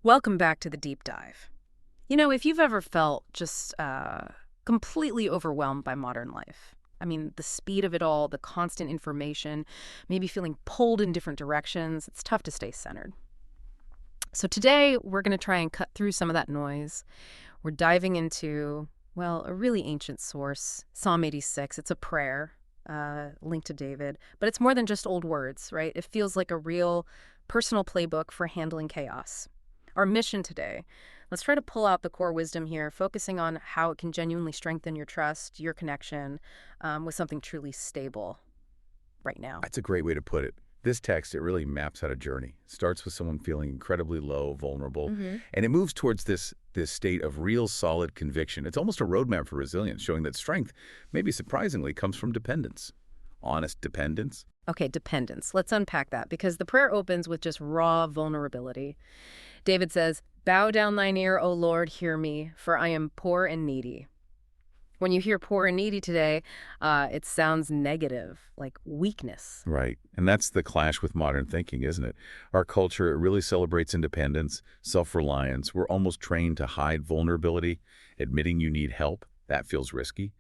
Welcome back to the deep dive. If you've ever felt just completely overwhelmed by modern life, I mean, the speed of it all, the constant information, maybe feeling pulled in different directions, it's tough to stay centered. So today, we're going to try and cut through some of that noise. We're diving into, well, a really ancient source, Psalm 86. It's a prayer linked to David, but it's more than just old words, right? It feels like a real personal playbook for handling chaos. Our mission today, let's try to pull out the core wisdom here, focusing on how it can genuinely strengthen your trust, your connection with something truly stable right now. That's a great way to put it. This text, it really maps out a journey. It starts with someone feeling incredibly low, vulnerable, and it moves towards this state of real solid conviction. It's almost a roadmap for resilience, showing that strength, maybe surprisingly, comes from dependence. Honest dependence. Okay, dependence. Let's unpack that because the prayer opens with just raw vulnerability. David says, "Bow down thine ear, O Lord, hear me, for I am poor and needy." When you hear poor and needy today, it sounds negative, like weakness. Right. And that's the clash with modern thinking, isn't it? Our culture, it really celebrates independence, self-reliance. We're almost trained to hide vulnerability, admitting you need help. That feels risky.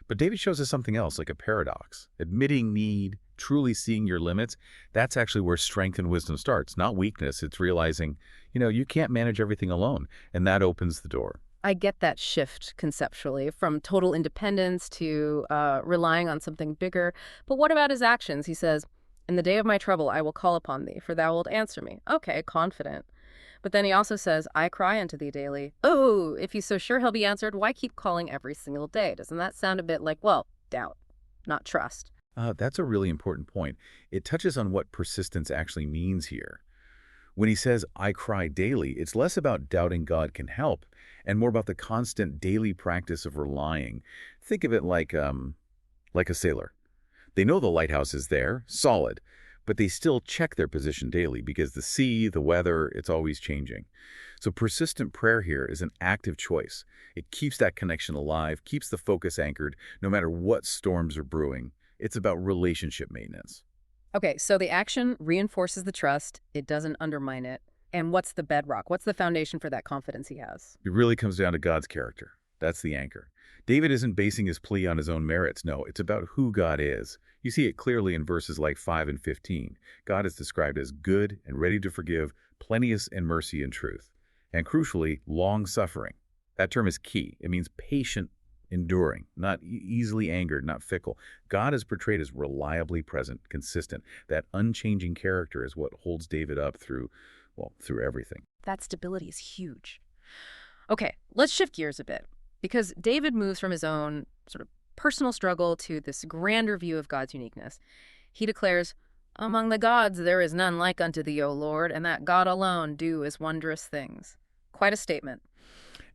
But David shows us something else, like a paradox. Admitting need, truly seeing your limits, that's actually where strength and wisdom starts, not weakness. It's realizing, you can't manage everything alone, and that opens the door. I get that shift conceptually from total independence to relying on something bigger. But what about his actions? He says, "In the day of my trouble, I will call upon thee, for thou wilt answer me." Okay, confident. But then he also says, "I cry unto thee daily." Oh, if he's so sure he'll be answered, why keep calling every single day? Doesn't that sound a bit like, well, doubt, not trust? That's a really important point. It touches on what persistence actually means here. When he says, "I cry daily," it's less about doubting God can help and more about the constant daily practice of relying. Think of it like a sailor. They know the lighthouse is there, solid, but they still check their position daily because the sea, the weather, it's always changing. So persistent prayer here is an active choice. It keeps that connection alive, keeps the focus anchored, no matter what storms are brewing. It's about relationship maintenance. Okay, so the action reinforces the trust. It doesn't undermine it. And what's the bedrock? What's the foundation for that confidence he has? It really comes down to God's character. That's the anchor. David isn't basing his plea on his own merits. No, it's about who God is. You see it clearly in verses like 5 and 15. God is described as good and ready to forgive, plenteous in mercy and truth. And crucially, long-suffering. That term is key. It means patient, enduring, not easily angered, not fickle. God is portrayed as reliably present, consistent. That unchanging character is what holds David up through everything. That stability is huge. Okay, let's shift gears a bit because David moves from his own sort of personal struggle to this grander view of God's uniqueness. He declares, "Among the gods there is none like unto thee, O Lord, and that God alone doeth wondrous things." Quite a statement.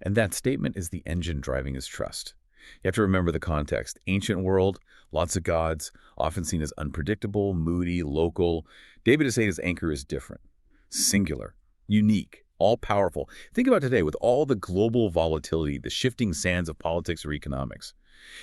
And that statement is the engine driving his trust. You have to remember the context. Ancient world, lots of gods, often seen as unpredictable, moody, local. David is saying his anchor is different, singular, unique, all-powerful. Think about today with all the global volatility, the shifting sands of politics or economics.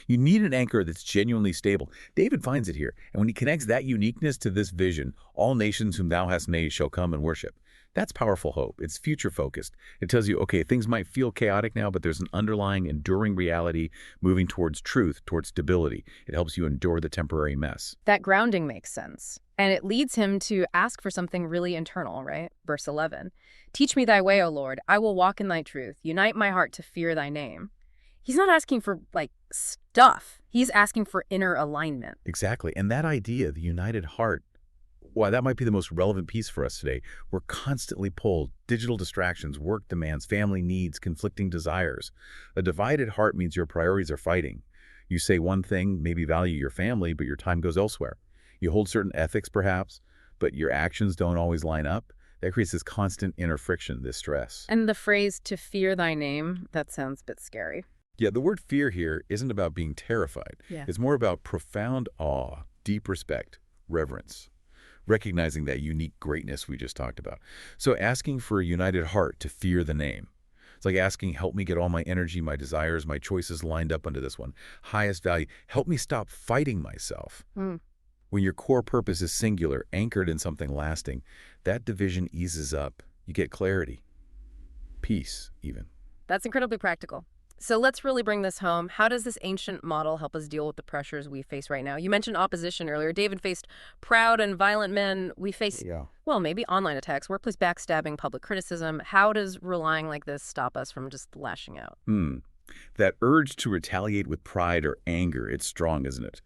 You need an anchor that's genuinely stable. David finds it here, and when he connects that uniqueness to this vision, all nations whom thou hast made shall come and worship. That's powerful hope. It's future-focused. It tells you, okay, things might feel chaotic now, but there's an underlying, enduring reality moving towards truth, towards stability. It helps you endure the temporary mess. That grounding makes sense. And it leads him to ask for something really internal, right? Verse 11, "Teach me thy way, O Lord. I will walk in thy truth. Unite my heart to fear thy name." He's not asking for, stuff. He's asking for inner alignment. Exactly. And that idea, the united heart, why, that might be the most relevant piece for us today. We're constantly pulled. Digital distractions, work demands, family needs, conflicting desires. A divided heart means your priorities are fighting. You say one thing, maybe value your family, but your time goes elsewhere. You hold certain ethics, perhaps, but your actions don't always line up. That creates this constant inner friction, this stress. And the phrase, "to fear thy name," that sounds a bit scary. Yeah, the word fear here isn't about being terrified. Yeah. It's more about profound awe, deep respect, reverence, recognizing that unique greatness we just talked about. So asking for a united heart to fear the name. It's like asking, help me get all my energy, my desires, my choices lined up under this one. Highest value. Help me stop fighting myself. When your core purpose is singular, anchored in something lasting, that division eases up. You get clarity. peace, even. That's incredibly practical. So let's really bring this home. How does this ancient model help us deal with the pressures we face right now? You mentioned opposition earlier. David faced proud and violent men. We face, Yeah. well, maybe online attacks, workplace backstabbing, public criticism. How does relying like this stop us from just lashing out? Hmm. That urge to retaliate with pride or anger, it's strong, isn't it?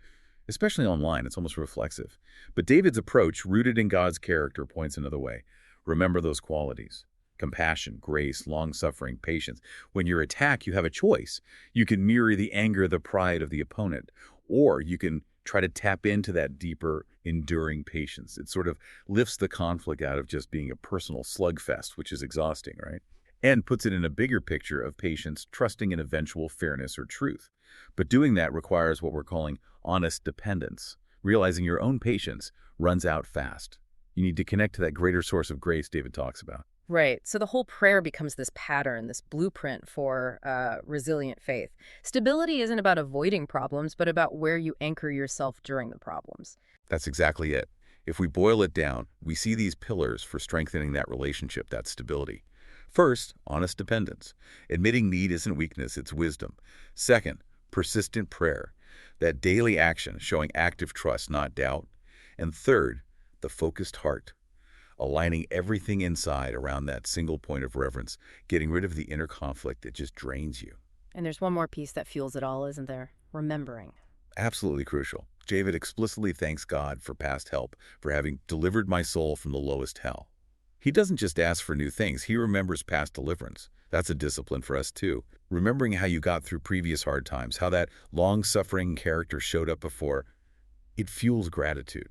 Especially online, it's almost reflexive. But David's approach, rooted in God's character, points another way. Remember those qualities. Compassion, grace, long-suffering, patience. When you attack, you have a choice. You can mirror the anger, the pride of the opponent, or you can try to tap into that deeper, enduring patience. It sort of lifts the conflict out of just being a personal slugfest, which is exhausting, right? And puts it in a bigger picture of patience, trusting in eventual fairness or truth. But doing that requires what we're calling honest dependence, realizing your own patience runs out fast. You need to connect to that greater source of grace David talks about. Right. So the whole prayer becomes this pattern, this blueprint for resilient faith. Stability isn't about avoiding problems, but about where you anchor yourself during the problems. That's exactly it. If we boil it down, we see these pillars for strengthening that relationship, that stability. First, honest dependence. Admitting need isn't weakness, it's wisdom. Second, persistent prayer. That daily action showing active trust, not doubt. And third, the focused heart. Aligning everything inside around that single point of reverence, getting rid of the inner conflict that just drains you. And there's one more piece that fuels it all, isn't there? Remembering. Absolutely crucial. David explicitly thanks God for past help, for having delivered my soul from the lowest hell. He doesn't just ask for new things, he remembers past deliverance. That's a discipline for us too. Remembering how you got through previous hard times, how that long-suffering character showed up before, it fuels gratitude.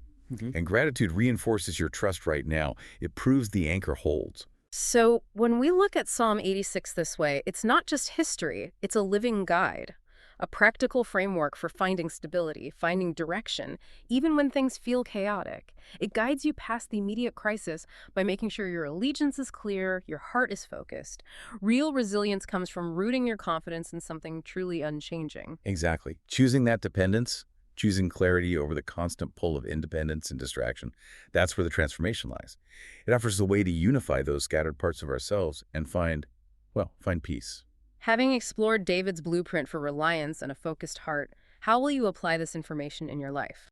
And gratitude reinforces your trust right now. It proves the anchor holds. So when we look at Psalm 86 this way, it's not just history, it's a living guide, a practical framework for finding stability, finding direction, even when things feel chaotic. It guides you past the immediate crisis by making sure your allegiance is clear, your heart is focused. Real resilience comes from rooting your confidence in something truly unchanging. Exactly. Choosing that dependence, choosing clarity over the constant pull of independence and distraction, that's where the transformation lies. It offers a way to unify those scattered parts of ourselves and find, well, find peace. Having explored David's blueprint for reliance and a focused heart, how will you apply this information in your life?